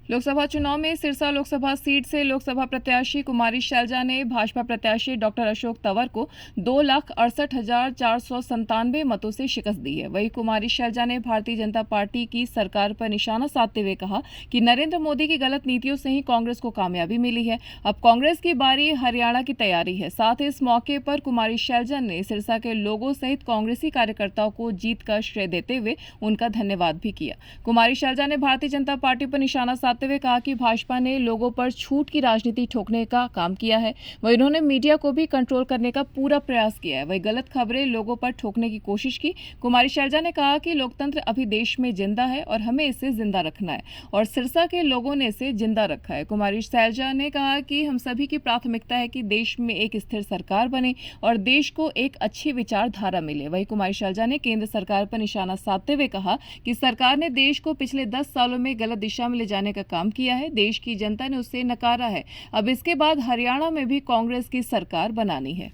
लोकसभा चुनाव में सिरसा लोकसभा सीट से लोकसभा प्रत्याशी कुमारी शैलजा ने भाजपा प्रत्याशी डॉक्टर अशोक तंवर को 2,68,497 मतों से शिकस्त दी है। वहीं कुमारी शैलजा ने भारतीय जनता पार्टी की सरकार पर निशाना साधते हुए कहा कि नरेंद्र मोदी की गलत नीतियों से ही कांग्रेस को कामयाबी मिली है। अब कांग्रेस की बारी हरियाणा की तैयारी है। साथ ही इस मौके पर कुमारी शैलजा ने सिरसा के लोगों सहित कांग्रेसी कार्यकर्ताओं को जीत का श्रेय देते हुए उनका धन्यवाद भी किया। कुमारी शैलजा ने भारतीय जनता पार्टी पर निशाना साधते हुए कहा कि भाजपा ने लोगों पर छूट की राजनीति ठोकने का काम किया है। वहीं उन्होंने मीडिया को भी कंट्रोल करने का पूरा प्रयास किया है। वही गलत खबरें लोगों पर ठोकने की कोशिश की। कुमारी शैलजा ने कहा कि लोकतंत्र अभी देश में जिंदा है और हमें इसे जिंदा रखना है और सिरसा के लोगों ने इसे जिंदा रखा है। कुमारी शैलजा ने कहा कि हम सभी की प्राथमिकता है कि देश में एक स्थिर सरकार बने और देश को एक अच्छी विचारधारा मिले। वहीं कुमारी शैलजा ने केंद्र सरकार पर निशाना साधते हुए कहा कि सरकार ने देश को पिछले 10 सालों में गलत दिशा में ले जाने का काम किया है। देश की जनता ने उसे नकारा है। अब इसके बाद हरियाणा में भी कांग्रेस की सरकार बनानी है।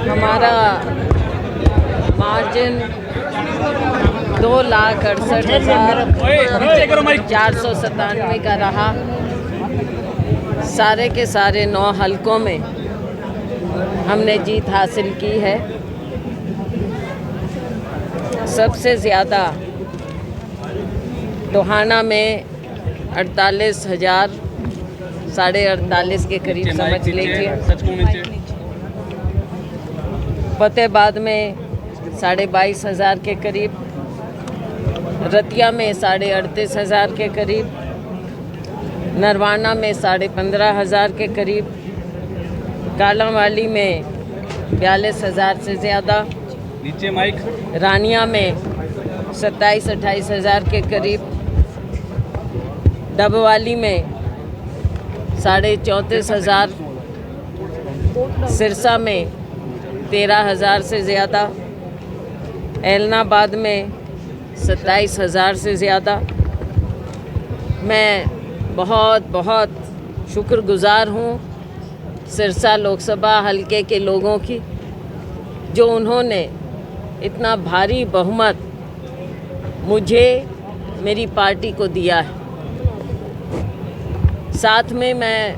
हमारा मार्जिन 2,68,497 का रहा। सारे के सारे 9 हलकों में हमने जीत हासिल की है। सबसे ज़्यादा टोहाना में 48,000 48,500 के करीब समझ लीजिए। फतेहाबाद में 22,500 के करीब, रतिया में 38,500 के करीब, नरवाना में 15,500 के करीब, कालांवाली में 42,000 से ज़्यादा, नीचे माइक, रानिया में 27-28,000 के करीब, डबवाली में 34,500, सिरसा में 13,000 से ज़्यादा, ऐलनाबाद में 27,000 से ज़्यादा। मैं बहुत बहुत शुक्रगुज़ार हूँ सिरसा लोकसभा हलके के लोगों की, जो उन्होंने इतना भारी बहुमत मुझे, मेरी पार्टी को दिया है। साथ में मैं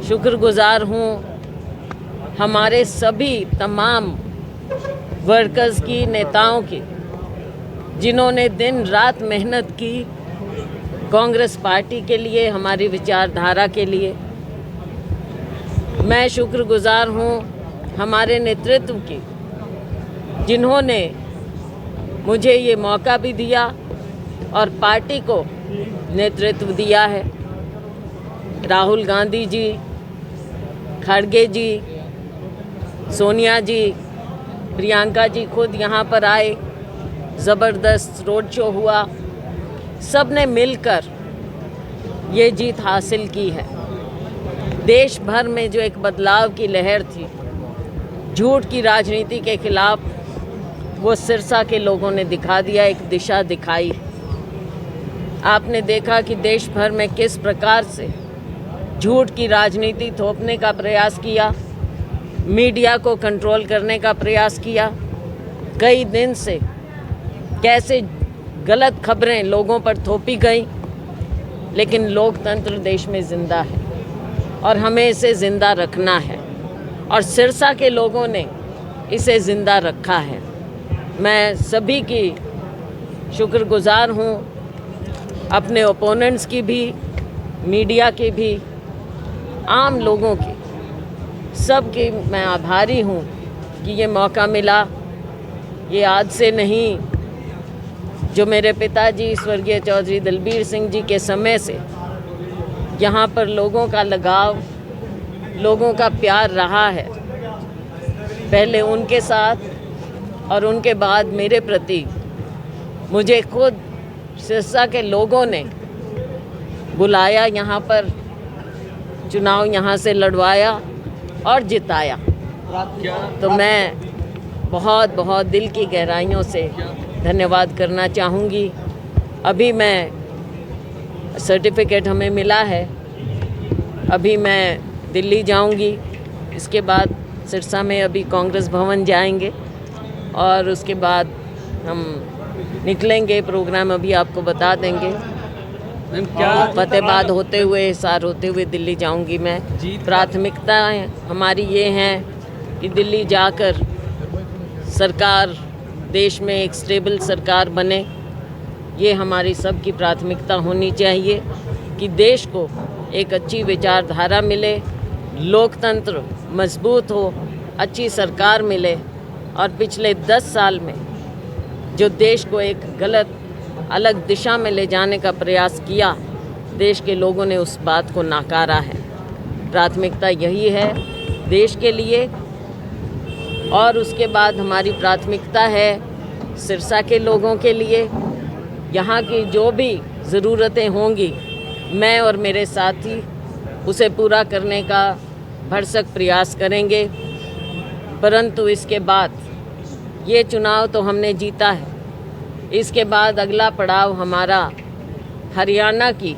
शुक्रगुज़ार हूँ हमारे सभी तमाम वर्कर्स की, नेताओं की, जिन्होंने दिन रात मेहनत की कांग्रेस पार्टी के लिए, हमारी विचारधारा के लिए। मैं शुक्रगुज़ार हूँ हमारे नेतृत्व की, जिन्होंने मुझे ये मौका भी दिया और पार्टी को नेतृत्व दिया है। राहुल गांधी जी, खड़गे जी, सोनिया जी, प्रियंका जी खुद यहाँ पर आए, ज़बरदस्त रोड शो हुआ। सब ने मिलकर ये जीत हासिल की है। देश भर में जो एक बदलाव की लहर थी, झूठ की राजनीति के खिलाफ, वो सिरसा के लोगों ने दिखा दिया, एक दिशा दिखाई। आपने देखा कि देश भर में किस प्रकार से झूठ की राजनीति थोपने का प्रयास किया, मीडिया को कंट्रोल करने का प्रयास किया। कई दिन से कैसे गलत खबरें लोगों पर थोपी गई, लेकिन लोकतंत्र देश में ज़िंदा है और हमें इसे ज़िंदा रखना है और सिरसा के लोगों ने इसे ज़िंदा रखा है। मैं सभी की शुक्रगुज़ार हूँ, अपने ओपोनेंट्स की भी, मीडिया की भी, आम लोगों की, सब की मैं आभारी हूँ कि ये मौका मिला। ये आज से नहीं, जो मेरे पिताजी स्वर्गीय चौधरी दलबीर सिंह जी के समय से यहाँ पर लोगों का लगाव, लोगों का प्यार रहा है। पहले उनके साथ और उनके बाद मेरे प्रति मुझे खुद सिरसा के लोगों ने बुलाया, यहाँ पर चुनाव यहाँ से लड़वाया और जिताया। तो मैं बहुत बहुत दिल की गहराइयों से धन्यवाद करना चाहूँगी। अभी मैं सर्टिफिकेट हमें मिला है, अभी मैं दिल्ली जाऊँगी, इसके बाद सिरसा में अभी कांग्रेस भवन जाएंगे और उसके बाद हम निकलेंगे। प्रोग्राम अभी आपको बता देंगे। मैम क्या फतेहाबाद होते हुए, हिसार होते हुए दिल्ली जाऊंगी मैं। प्राथमिकताएं हमारी ये हैं कि दिल्ली जाकर सरकार, देश में एक स्टेबल सरकार बने। ये हमारी सबकी प्राथमिकता होनी चाहिए कि देश को एक अच्छी विचारधारा मिले, लोकतंत्र मजबूत हो, अच्छी सरकार मिले। और पिछले 10 साल में जो देश को एक गलत अलग दिशा में ले जाने का प्रयास किया, देश के लोगों ने उस बात को नकारा है। प्राथमिकता यही है देश के लिए। और उसके बाद हमारी प्राथमिकता है सिरसा के लोगों के लिए। यहाँ की जो भी ज़रूरतें होंगी, मैं और मेरे साथी उसे पूरा करने का भरसक प्रयास करेंगे। परंतु इसके बाद ये चुनाव तो हमने जीता है, इसके बाद अगला पड़ाव हमारा हरियाणा की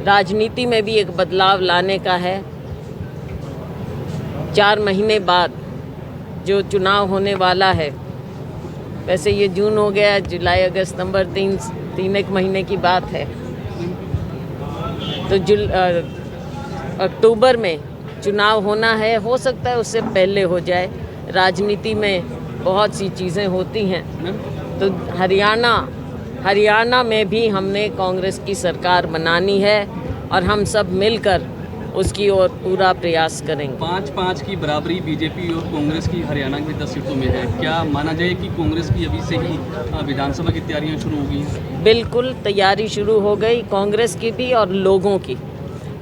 राजनीति में भी एक बदलाव लाने का है। 4 महीने बाद जो चुनाव होने वाला है, वैसे ये जून हो गया, जुलाई अगस्त सितंबर 3 एक महीने की बात है, तो अक्टूबर में चुनाव होना है। हो सकता है उससे पहले हो जाए, राजनीति में बहुत सी चीज़ें होती हैं। तो हरियाणा में भी हमने कांग्रेस की सरकार बनानी है और हम सब मिलकर उसकी ओर पूरा प्रयास करेंगे। 5-5 की बराबरी बीजेपी और कांग्रेस की हरियाणा की 10 सीटों में है। क्या माना जाए कि कांग्रेस की अभी से ही विधानसभा की तैयारियां शुरू हो गई हैं? बिल्कुल, तैयारी शुरू हो गई, कांग्रेस की भी और लोगों की।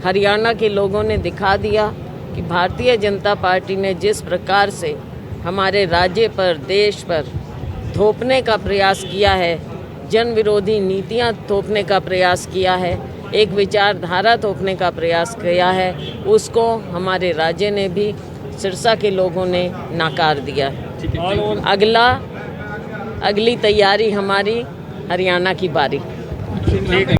हरियाणा के लोगों ने दिखा दिया कि भारतीय जनता पार्टी ने जिस प्रकार से हमारे राज्य पर, देश पर थोपने का प्रयास किया है, जन विरोधी नीतियां थोपने का प्रयास किया है, एक विचारधारा थोपने का प्रयास किया है, उसको हमारे राज्य ने भी, सिरसा के लोगों ने नकार दिया है। अगली तैयारी हमारी हरियाणा की बारी।